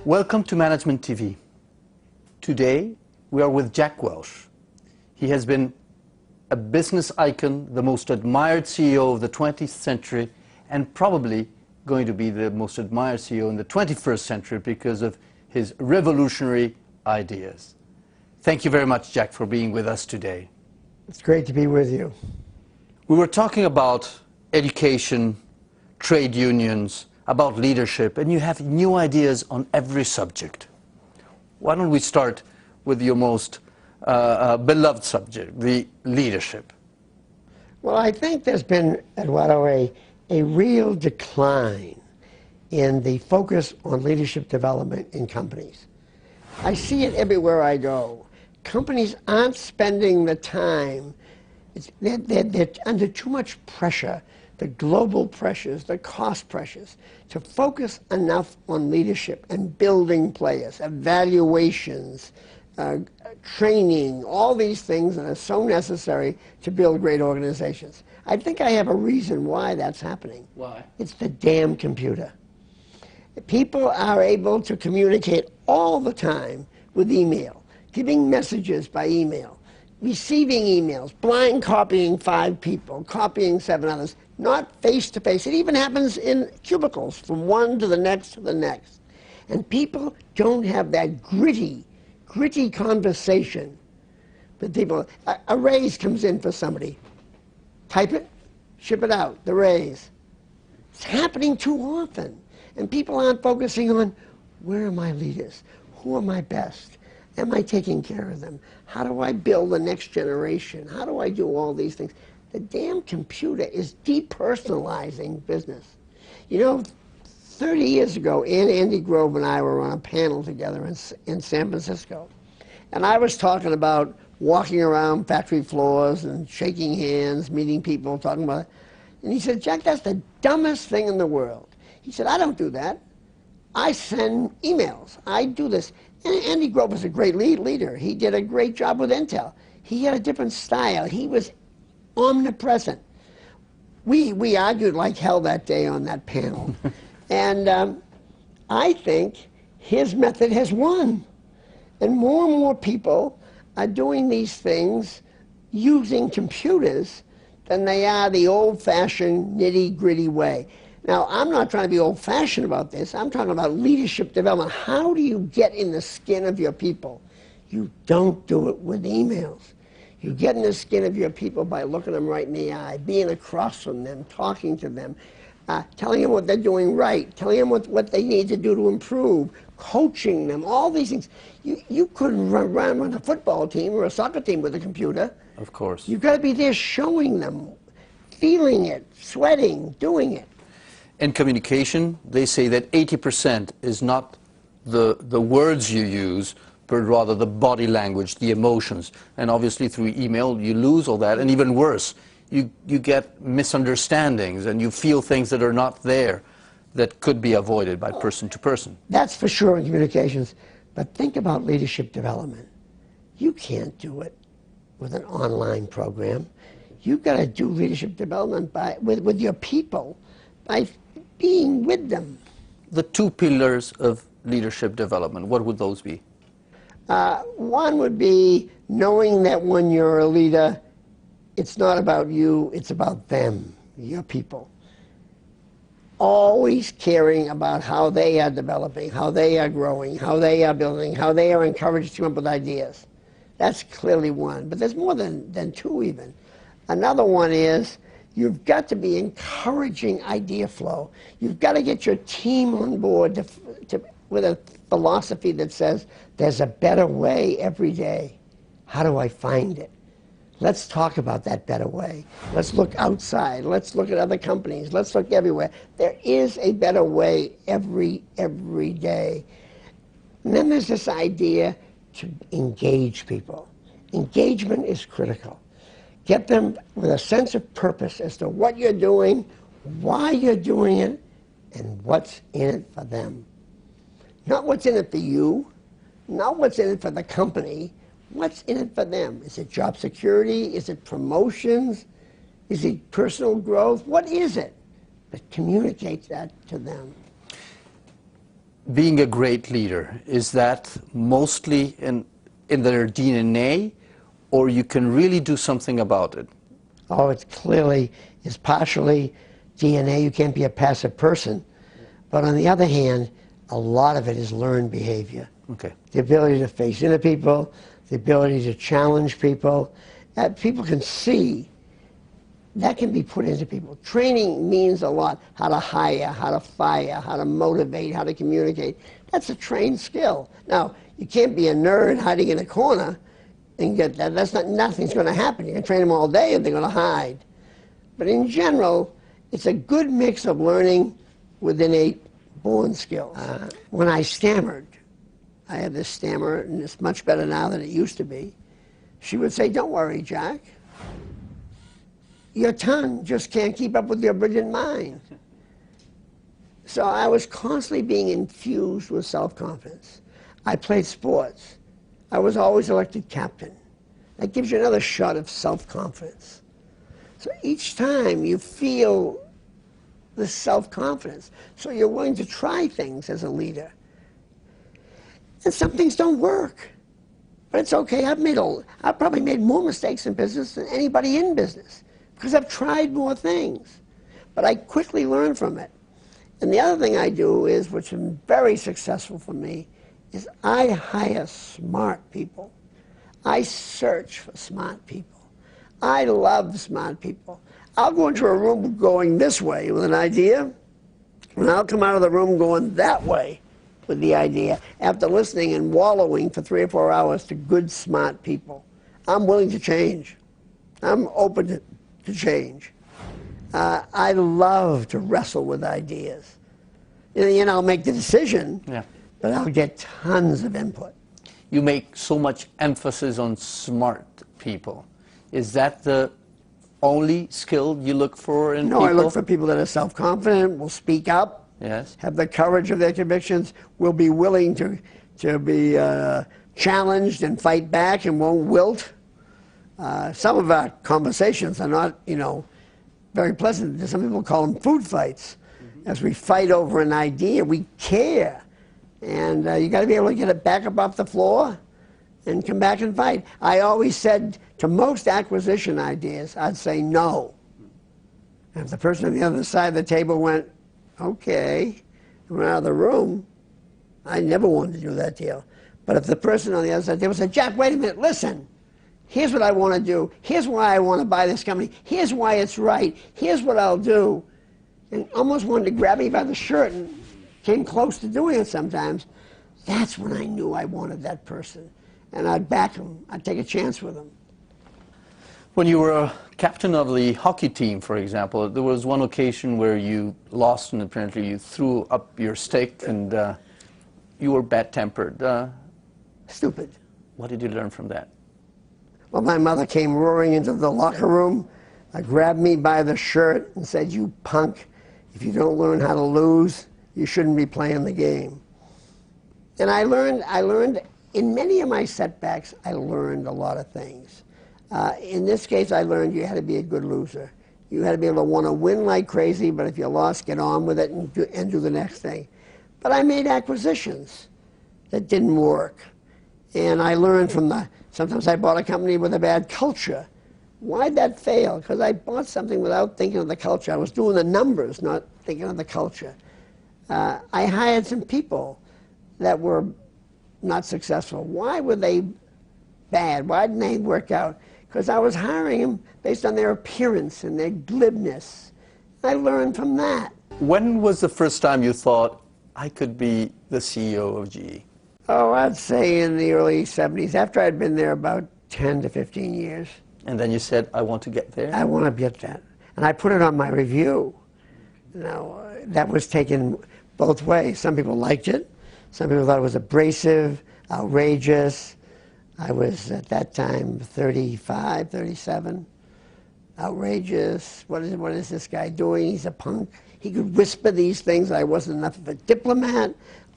Welcome to Management TV. Today we are with Jack Welch. He has been a business icon, the most admired CEO of the 20th century, and probably going to be the most admired CEO in the 21st century because of his revolutionary ideas. Thank you very much, Jack, for being with us today. It's great to be with you. We were talking about education, trade unions, about leadership, and you have new ideas on every subject. Why don't we start with your most beloved subject, the leadership? Well, I think there's been, Eduardo, a real decline in the focus on leadership development in companies. I see it everywhere I go. Companies aren't spending the time. They're under too much pressure, the global pressures, the cost pressures, to focus enough on leadership and building players, evaluations, training, all these things that are so necessary to build great organizations. I think I have a reason why that's happening. Why? It's the damn computer. People are able to communicate all the time with email, giving messages by email, receiving emails, blind copying 5 people, copying 7 others, not face-to-face. It even happens in cubicles, from one to the next to the next. And people don't have that gritty conversation with people. A raise comes in for somebody. Type it, ship it out, the raise. It's happening too often. And people aren't focusing on, where are my leaders? Who are my best? Am I taking care of them? How do I build the next generation? How do I do all these things? The damn computer is depersonalizing business. You know, 30 years ago, Andy Grove and I were on a panel together in San Francisco. And I was talking about walking around factory floors and shaking hands, meeting people, talking about it. And he said, Jack, that's the dumbest thing in the world. He said, I don't do that. I send emails. I do this. And Andy Grove was a great leader. He did a great job with Intel. He had a different style. He was omnipresent. We argued like hell that day on that panel. And I think his method has won. And more people are doing these things using computers than they are the old-fashioned, nitty-gritty way. Now, I'm not trying to be old-fashioned about this. I'm talking about leadership development. How do you get in the skin of your people? You don't do it with emails. You get in the skin of your people by looking them right in the eye, being across from them, talking to them, telling them what they're doing right, telling them what they need to do to improve, coaching them, all these things. You couldn't run a football team or a soccer team with a computer. Of course. You've got to be there showing them, feeling it, sweating, doing it. In communication, they say that 80% is not the words you use, but rather the body language, the emotions. And obviously through email, you lose all that. And even worse, you get misunderstandings and you feel things that are not there that could be avoided by person to person. That's for sure in communications. But think about leadership development. You can't do it with an online program. You've got to do leadership development with your people, by being with them. The 2 pillars of leadership development, what would those be? One would be knowing that when you're a leader, it's not about you, it's about them, your people. Always caring about how they are developing, how they are growing, how they are building, how they are encouraged to come up with ideas. That's clearly one, but there's more than 2 even. Another one is, you've got to be encouraging idea flow. You've got to get your team on board with a philosophy that says, there's a better way every day. How do I find it? Let's talk about that better way. Let's look outside. Let's look at other companies. Let's look everywhere. There is a better way every day. And then there's this idea to engage people. Engagement is critical. Get them with a sense of purpose as to what you're doing, why you're doing it, and what's in it for them. Not what's in it for you, not what's in it for the company, what's in it for them. Is it job security? Is it promotions? Is it personal growth? What is it? But communicate that to them. being a great leader, is that mostly in their DNA, or you can really do something about it? Oh, it clearly is partially DNA. You can't be a passive person. But on the other hand, a lot of it is learned behavior. Okay. The ability to face into people, the ability to challenge people. People can see that can be put into people. Training means a lot. How to hire, how to fire, how to motivate, how to communicate. That's a trained skill. Now, you can't be a nerd hiding in a corner and get that. Nothing's going to happen. You can train them all day and they're going to hide. But in general, it's a good mix of learning with innate born skills. When I stammered, I had this stammer, and it's much better now than it used to be. She would say, "Don't worry, Jack. Your tongue just can't keep up with your brilliant mind." So I was constantly being infused with self-confidence. I played sports. I was always elected captain. That gives you another shot of self-confidence. So each time you feel the self-confidence, so you're willing to try things as a leader. And some things don't work. But it's okay. I've probably made more mistakes in business than anybody in business because I've tried more things. But I quickly learn from it. And the other thing I do is, which has been very successful for me, is I hire smart people. I search for smart people. I love smart people. I'll go into a room going this way with an idea, and I'll come out of the room going that way with the idea after listening and wallowing for 3 or 4 hours to good, smart people. I'm willing to change. I'm open to change. I love to wrestle with ideas. And I'll make the decision, but I'll get tons of input. You make so much emphasis on smart people. Is that the only skill you look for in people? No, I look for people that are self-confident, will speak up, yes, have the courage of their convictions, will be willing to be challenged and fight back and won't wilt. Some of our conversations are not, very pleasant. Some people call them food fights. Mm-hmm. As we fight over an idea, we care. And you got to be able to get it back up off the floor and come back and fight. I always said to most acquisition ideas, I'd say no. And if the person on the other side of the table went, okay, and went out of the room, I never wanted to do that deal. But if the person on the other side of the table said, Jack, wait a minute, listen. Here's what I want to do. Here's why I want to buy this company. Here's why it's right. Here's what I'll do. And almost wanted to grab me by the shirt and came close to doing it sometimes. That's when I knew I wanted that person. And I'd back him. I'd take a chance with him. When you were a captain of the hockey team, for example, there was one occasion where you lost and apparently you threw up your stick and you were bad-tempered. Stupid. What did you learn from that? Well, my mother came roaring into the locker room, grabbed me by the shirt and said, "You punk, if you don't learn how to lose, you shouldn't be playing the game." And I learned in many of my setbacks, I learned a lot of things. In this case, I learned you had to be a good loser. You had to be able to want to win like crazy, but if you lost, get on with it and do the next thing. But I made acquisitions that didn't work. And I learned from sometimes I bought a company with a bad culture. Why'd that fail? Because I bought something without thinking of the culture. I was doing the numbers, not thinking of the culture. I hired some people that were not successful. Why were they bad? Why didn't they work out? Because I was hiring them based on their appearance and their glibness. I learned from that. When was the first time you thought, I could be the CEO of GE? Oh, I'd say in the early 70s, after I'd been there about 10 to 15 years. And then you said, I want to get there? I want to get that. And I put it on my review. Now, that was taken both ways. Some people liked it. Some people thought it was abrasive, outrageous. I was, at that time, 35, 37. Outrageous. What is this guy doing? He's a punk. He could whisper these things. I wasn't enough of a diplomat.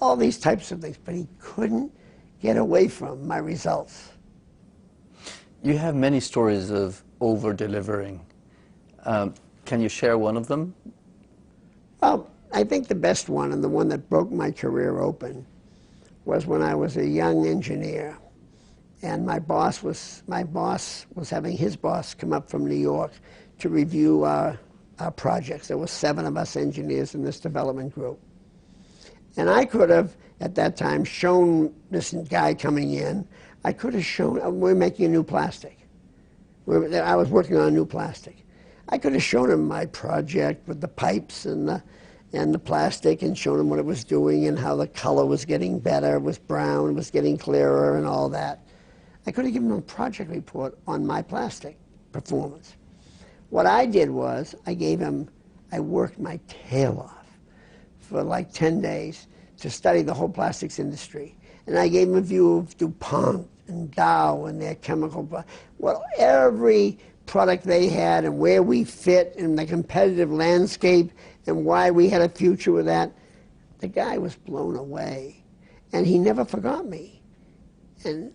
All these types of things. But he couldn't get away from my results. You have many stories of over-delivering. Can you share one of them? Well, I think the best one, and the one that broke my career open, was when I was a young engineer, and my boss was having his boss come up from New York to review our projects. There were 7 of us engineers in this development group. And I could have, at that time, shown this guy coming in, I could have shown, we're making a new plastic. I was working on a new plastic. I could have shown him my project with the pipes and the plastic, and shown him what it was doing and how the color was getting better, it was brown, it was getting clearer and all that. I could have given him a project report on my plastic performance. What I did was, I worked my tail off for like 10 days to study the whole plastics industry. And I gave him a view of DuPont and Dow and their chemical, well, every product they had and where we fit in the competitive landscape and why we had a future with that. The guy was blown away. And he never forgot me. And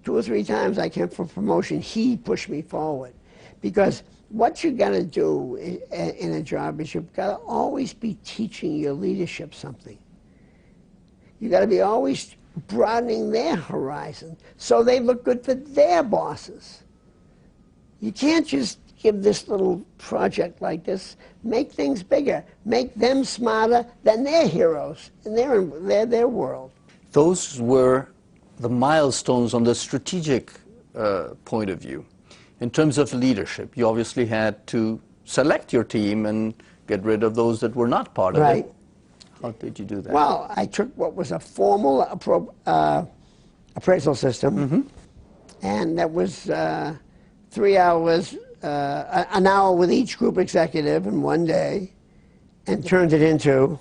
2 or 3 times I came for promotion, he pushed me forward. Because what you got to do in a job is you've got to always be teaching your leadership something. You got to be always broadening their horizon so they look good for their bosses. You can't just give this little project like this. Make things bigger. Make them smarter than their heroes in their world. Those were the milestones on the strategic point of view. In terms of leadership, you obviously had to select your team and get rid of those that were not part of it. How did you do that? Well, I took what was a formal appraisal system, and that was 3 hours, an hour with each group executive in one day, and turned it into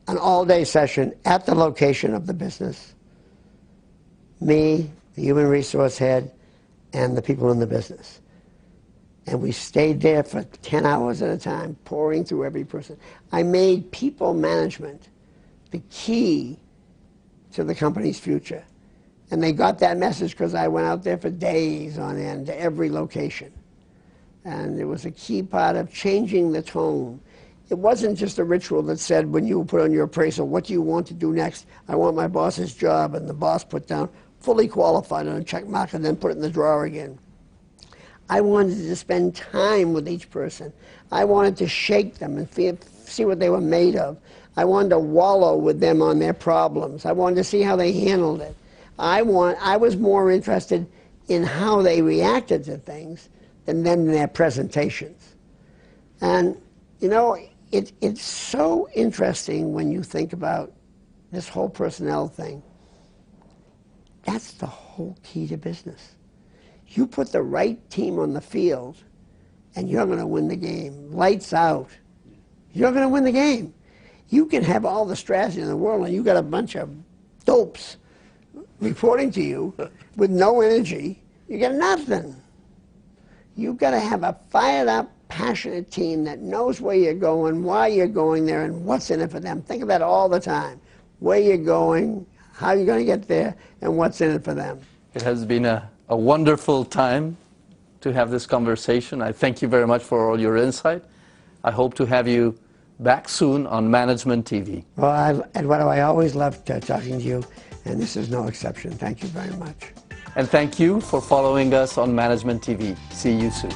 an all-day session at the location of the business. Me, the human resource head, and the people in the business. And we stayed there for 10 hours at a time, pouring through every person. I made people management the key to the company's future. And they got that message because I went out there for days on end to every location. And it was a key part of changing the tone. It wasn't just a ritual that said, when you put on your appraisal, what do you want to do next? I want my boss's job, and the boss put down, fully qualified on a check mark, and then put it in the drawer again. I wanted to spend time with each person. I wanted to shake them and see what they were made of. I wanted to wallow with them on their problems. I wanted to see how they handled it. I was more interested in how they reacted to things than their presentations. And, you know, it's so interesting when you think about this whole personnel thing. That's the whole key to business. You put the right team on the field, and you're going to win the game. Lights out. You're going to win the game. You can have all the strategy in the world, and you got a bunch of dopes reporting to you with no energy. You got nothing. You've got to have a fired-up, passionate team that knows where you're going, why you're going there, and what's in it for them. Think of that all the time. Where you're going, how you're going to get there, and what's in it for them. It has been a wonderful time to have this conversation. I thank you very much for all your insight. I hope to have you back soon on Management TV. Well, Eduardo, I always loved talking to you, and this is no exception. Thank you very much. And thank you for following us on Management TV. See you soon.